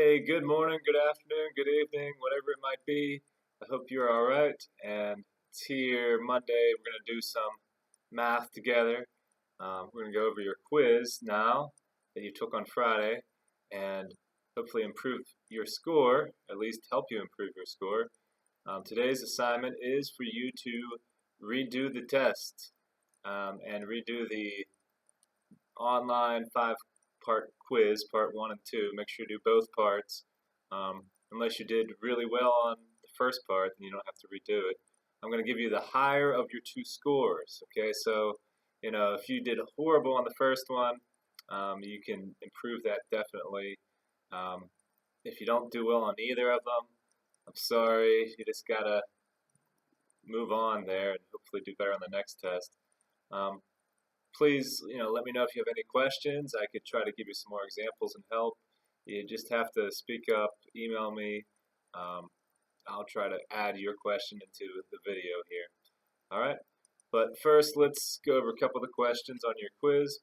Hey, good morning, good afternoon, good evening, whatever it might be. I hope you're all right. And it's here Monday. We're going to do some math together. We're going to go over your quiz now that you took on Friday and hopefully improve your score, at least help you improve your score. Today's assignment is for you to redo the test and redo the online five-part quiz, part 1 and 2. Make sure you do both parts. Unless you did really well on the first part, then you don't have to redo it. I'm going to give you the higher of your two scores. Okay, so if you did horrible on the first one, you can improve that definitely. If you don't do well on either of them, I'm sorry. You just gotta move on there and hopefully do better on the next test. Please, let me know if you have any questions. I could try to give you some more examples and help. You just have to speak up, email me. I'll try to add your question into the video here. All right. But first, let's go over a couple of the questions on your quiz.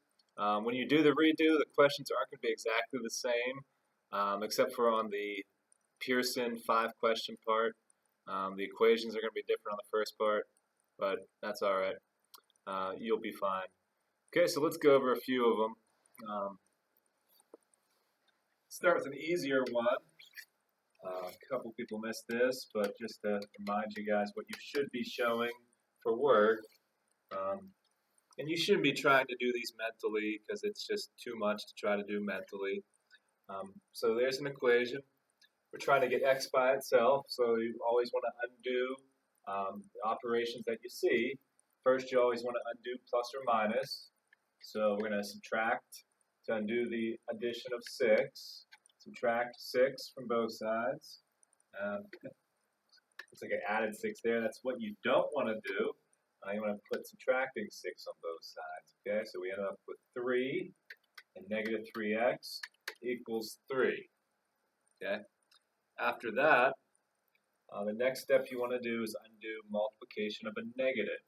When you do the redo, the questions aren't going to be exactly the same, except for on the Pearson 5-question part. The equations are going to be different on the first part, but that's all right. You'll be fine. Okay, so let's go over a few of them. Start with an easier one. A couple people missed this, but just to remind you guys what you should be showing for work. And you shouldn't be trying to do these mentally because it's just too much to try to do mentally. So there's an equation. We're trying to get x by itself, so you always want to undo the operations that you see. First, you always want to undo plus or minus. So we're going to subtract to undo the addition of 6. Subtract 6 from both sides. Looks like I added 6 there. That's what you don't want to do. You want to put subtracting 6 on both sides. Okay, so we end up with 3 and negative 3x equals 3. Okay. After that, the next step you want to do is undo multiplication of a negative.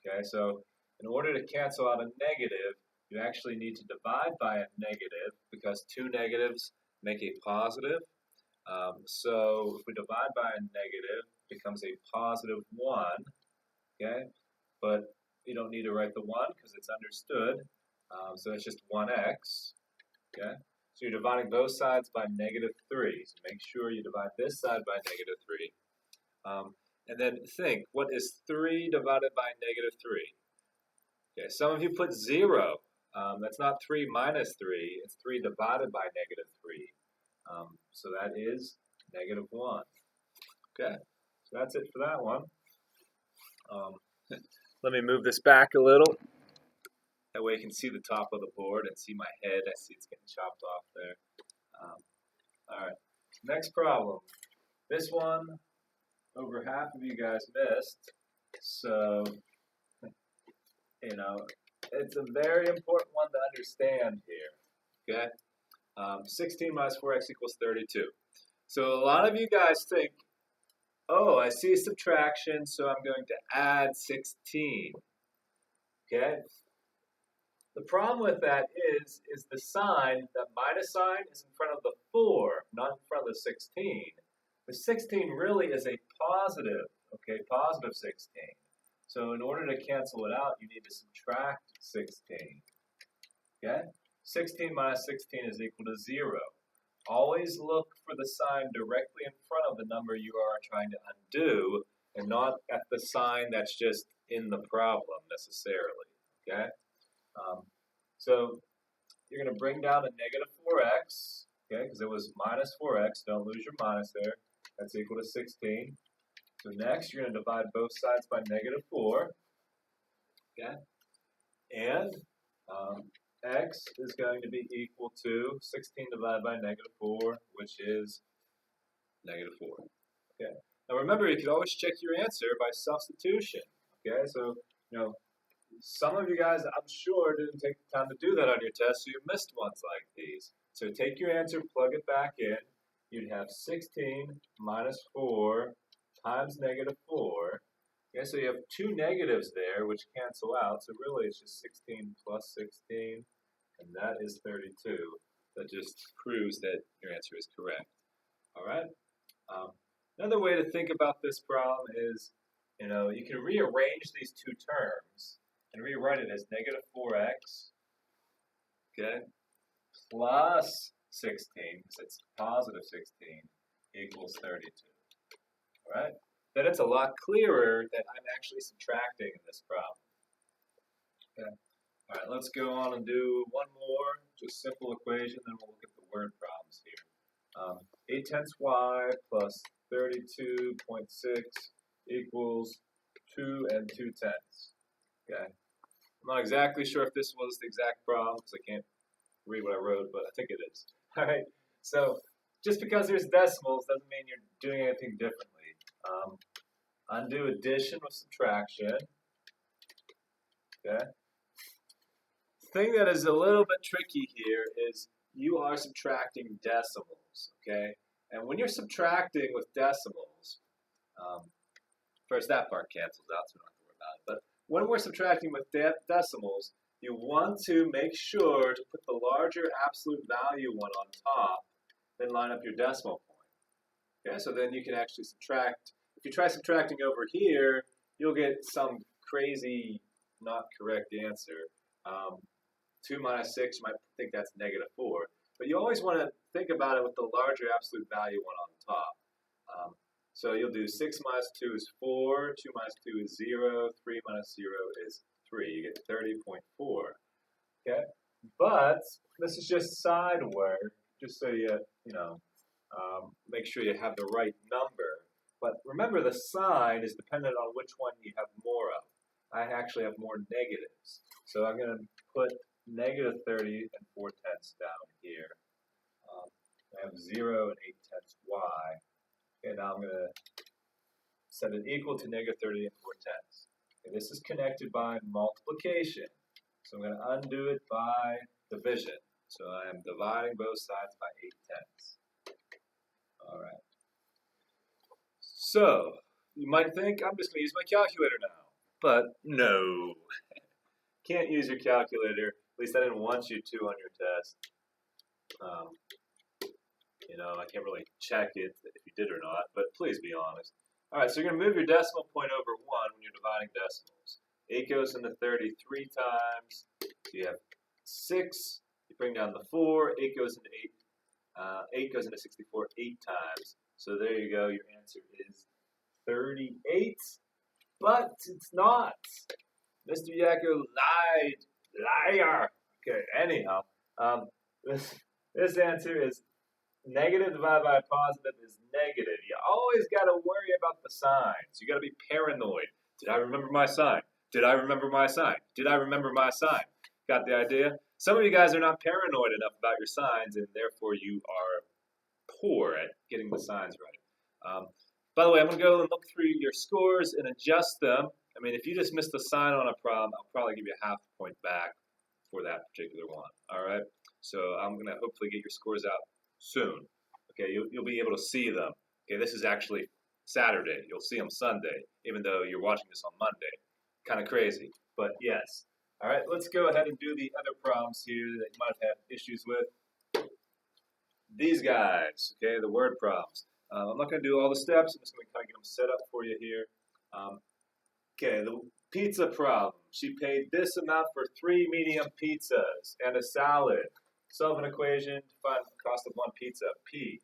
Okay, so in order to cancel out a negative, you actually need to divide by a negative because two negatives make a positive. So if we divide by a negative, it becomes a positive 1. Okay, but you don't need to write the 1 because it's understood. So it's just 1x. Okay, so you're dividing both sides by negative 3. So make sure you divide this side by negative 3. And then think, what is 3 divided by negative 3? Okay, some of you put 0. That's not 3 minus 3. It's 3 divided by negative 3. So that is negative 1. Okay, so that's it for that one. Let me move this back a little. That way you can see the top of the board and see my head. I see it's getting chopped off there. All right, next problem. This one, over half of you guys missed. So, it's a very important one to understand here. Okay? 16 minus 4x equals 32. So a lot of you guys think, oh, I see a subtraction, so I'm going to add 16. Okay? The problem with that is the sign, the minus sign is in front of the 4, not in front of the 16. The 16 really is a positive, okay, positive 16. So in order to cancel it out, you need to subtract 16. Okay? 16 minus 16 is equal to 0. Always look for the sign directly in front of the number you are trying to undo and not at the sign that's just in the problem necessarily. Okay? So you're going to bring down a negative 4x, okay, because it was minus 4x. Don't lose your minus there. That's equal to 16. So next, you're going to divide both sides by negative 4. Okay? And x is going to be equal to 16 divided by negative 4, which is negative 4. Okay? Now remember, you can always check your answer by substitution. Okay? So, some of you guys, I'm sure, didn't take the time to do that on your test, so you missed ones like these. So take your answer, plug it back in. You'd have 16 minus 4 times negative 4. Okay, so you have two negatives there, which cancel out. So really, it's just 16 plus 16, and that is 32. that just proves that your answer is correct. All right. Another way to think about this problem is, you can rearrange these two terms and rewrite it as negative 4x, okay, plus 16, because it's positive 16, equals 32. All right? Then it's a lot clearer that I'm actually subtracting in this problem. Okay. All right, let's go on and do one more, just simple equation, then we'll look at the word problems here. 8 tenths y plus 32.6 equals 2 and 2 tenths. Okay. I'm not exactly sure if this was the exact problem because I can't read what I wrote, but I think it is. All right. So just because there's decimals doesn't mean you're doing anything differently. Undo addition with subtraction. Okay. The thing that is a little bit tricky here is you are subtracting decimals. Okay. And when you're subtracting with decimals, first that part cancels out, so we don't have to worry about it. But when we're subtracting with decimals, you want to make sure to put the larger absolute value one on top, then line up your decimal point. Okay, so then you can actually subtract. If you try subtracting over here, you'll get some crazy, not correct answer. 2 minus 6, you might think that's negative 4. But you always want to think about it with the larger absolute value one on top. So you'll do 6 minus 2 is 4, 2 minus 2 is 0, 3 minus 0 is 3. You get 30.4. Okay? But this is just side work, just so you make sure you have the right number. But remember, the sign is dependent on which one you have more of. I actually have more negatives. So I'm going to put negative 30 and 4 tenths down here. I have 0 and 8 tenths y. Okay, now I'm going to set it equal to negative 30 and 4 tenths. Okay, this is connected by multiplication. So I'm going to undo it by division. So I am dividing both sides by 8 tenths. All right. So you might think I'm just going to use my calculator now. But no. Can't use your calculator. At least I didn't want you to on your test. I can't really check it if you did or not, but please be honest. All right, so you're going to move your decimal point over 1 when you're dividing decimals. 8 goes into 30 3 times. So you have 6. You bring down the 4. 8 goes into 8. 8 goes into 64 8 times. So there you go. Your answer is 38. But it's not. Mr. Yakko lied. Liar. Okay, anyhow. This answer is negative divided by positive is negative. You always got to worry about the signs. You got to be paranoid. Did I remember my sign? Did I remember my sign? Did I remember my sign? Got the idea? Some of you guys are not paranoid enough about your signs, and therefore you are poor at getting the signs right. By the way, I'm going to go and look through your scores and adjust them. I mean, if you just missed a sign on a problem, I'll probably give you a half point back for that particular one. All right? So I'm going to hopefully get your scores out soon. Okay, you'll be able to see them. Okay, this is actually Saturday. You'll see them Sunday, even though you're watching this on Monday. Kind of crazy, but yes. All right, let's go ahead and do the other problems here that you might have had issues with. These guys, okay, the word problems. I'm not going to do all the steps. I'm just going to kind of get them set up for you here. Okay, the pizza problem. She paid this amount for 3 medium pizzas and a salad. Solve an equation to find the cost of one pizza, P.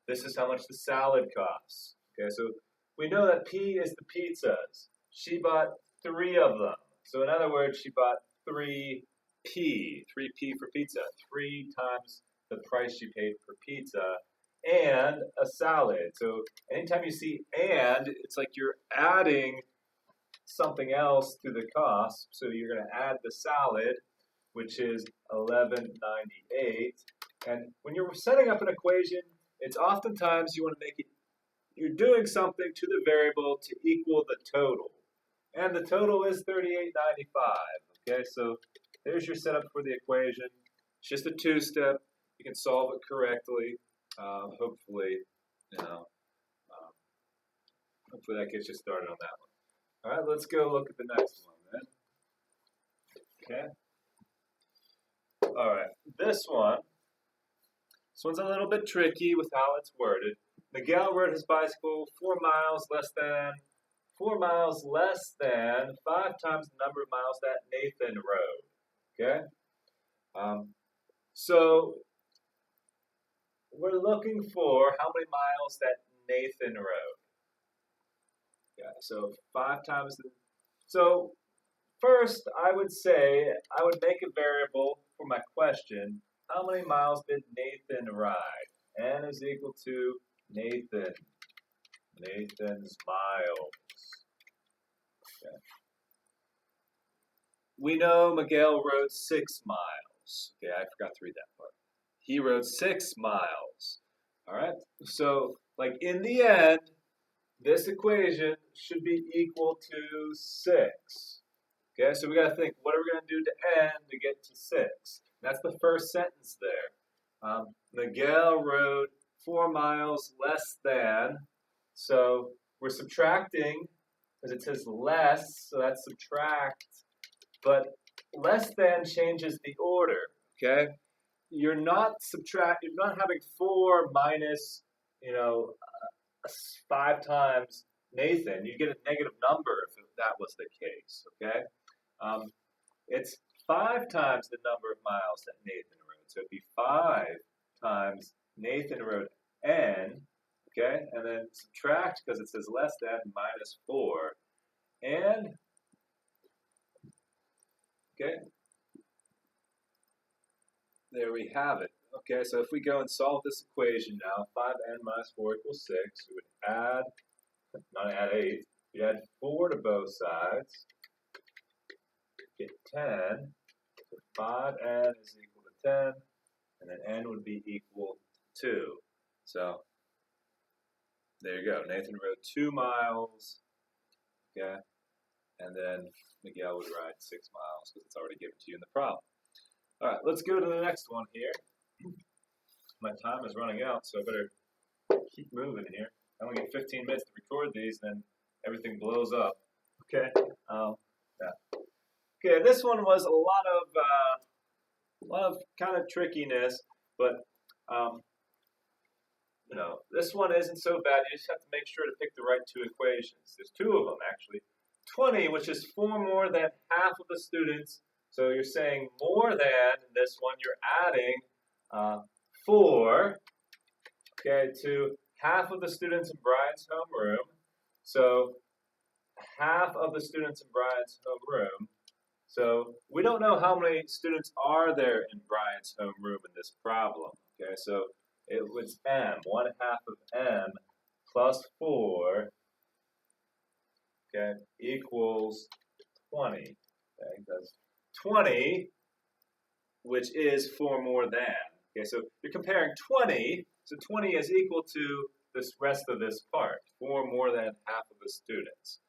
This is how much the salad costs. Okay, so we know that P is the pizzas. She bought 3 of them. So in other words, she bought 3P. 3P for pizza. 3 times the price she paid for pizza and a salad. So anytime you see and, it's like you're adding something else to the cost. So you're going to add the salad, which is $11.98. And when you're setting up an equation, it's oftentimes you want to make it, you're doing something to the variable to equal the total. And the total is $38.95. Okay, so there's your setup for the equation. It's just a 2-step. You can solve it correctly. Hopefully, hopefully that gets you started on that one. All right, let's go look at the next one then. Okay. All right, this one This one's a little bit tricky with how it's worded. Miguel rode his bicycle 4 miles less than 5 times the number of miles that Nathan rode. Okay? So we're looking for how many miles that Nathan rode. Yeah, so 5 times the. So first, I would say I would make a variable for my question. How many miles did Nathan ride? N is equal to Nathan's miles. Okay. We know Miguel rode 6 miles. Okay, I forgot to read that part. He rode 6 miles. All right, so like in the end, this equation should be equal to 6. Okay, so we got to think, what are we going to do to n to get to 6? That's the first sentence there. Miguel rode 4 miles less than, so we're subtracting, because it says less, so that's subtract, but less than changes the order, okay? You're not having 4 minus, 5 times Nathan. You get a negative number if that was the case, okay? It's 5 times the number of miles that Nathan rode. So it'd be 5 times Nathan rode n, okay? And then subtract, because it says less than, minus 4. And, okay, there we have it. Okay, so if we go and solve this equation now, 5n minus 4 equals 6, we would add, not add 8, we add 4 to both sides, get 10, so 5n is equal to 10, and then n would be equal to 2. So, there you go. Nathan rode 2 miles, okay, and then Miguel would ride 6 miles, because it's already given to you in the problem. All right, let's go to the next one here. My time is running out, so I better keep moving here. I only get 15 minutes to record these, then everything blows up. Okay. Yeah. Okay. This one was a lot of kind of trickiness, but this one isn't so bad. You just have to make sure to pick the right 2 equations. There's 2 of them actually. 20, which is 4 more than half of the students. So you're saying more than this one. You're adding 4, okay, to half of the students in Brian's homeroom. So half of the students in Brian's homeroom. So we don't know how many students are there in Brian's homeroom in this problem. Okay, so it was m, 1/2 of m plus 4, okay, equals 20. Okay, because 20, which is 4 more than. Okay, so you're comparing 20, so 20 is equal to this rest of this part, 4 more than half of the students.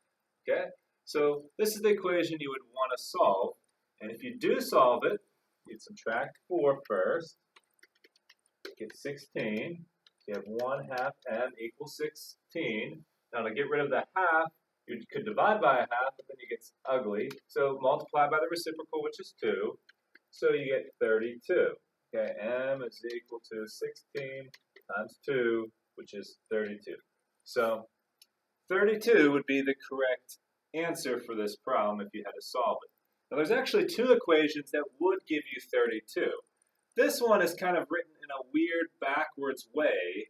Okay, so this is the equation you would want to solve, and if you do solve it, you'd subtract 4 first, get 16, you have 1/2 m equals 16. Now to get rid of the half, you could divide by a half, but then it gets ugly, so multiply by the reciprocal, which is 2, so you get 32. Okay, m is equal to 16 times 2, which is 32. So 32 would be the correct answer for this problem if you had to solve it. Now there's actually 2 equations that would give you 32. This one is kind of written in a weird backwards way,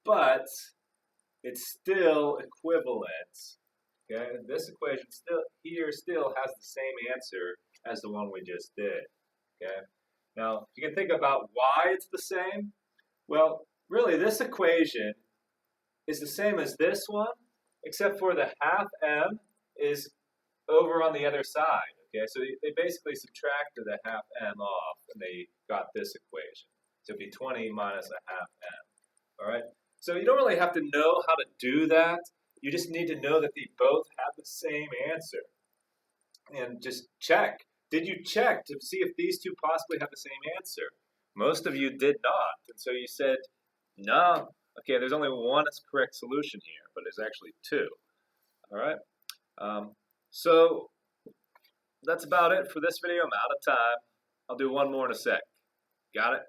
but it's still equivalent. Okay, this equation still has the same answer as the one we just did. Okay. Now, you can think about why it's the same. Well, really, this equation is the same as this one, except for the half m is over on the other side. Okay, so they basically subtracted the half m off, and they got this equation. So it'd be 20 minus a half m. All right. So you don't really have to know how to do that. You just need to know that they both have the same answer, and just check. Did you check to see if these 2 possibly have the same answer? Most of you did not, and so you said, no. Okay, there's only one correct solution here, but there's actually 2. All right, so that's about it for this video. I'm out of time. I'll do one more in a sec. Got it?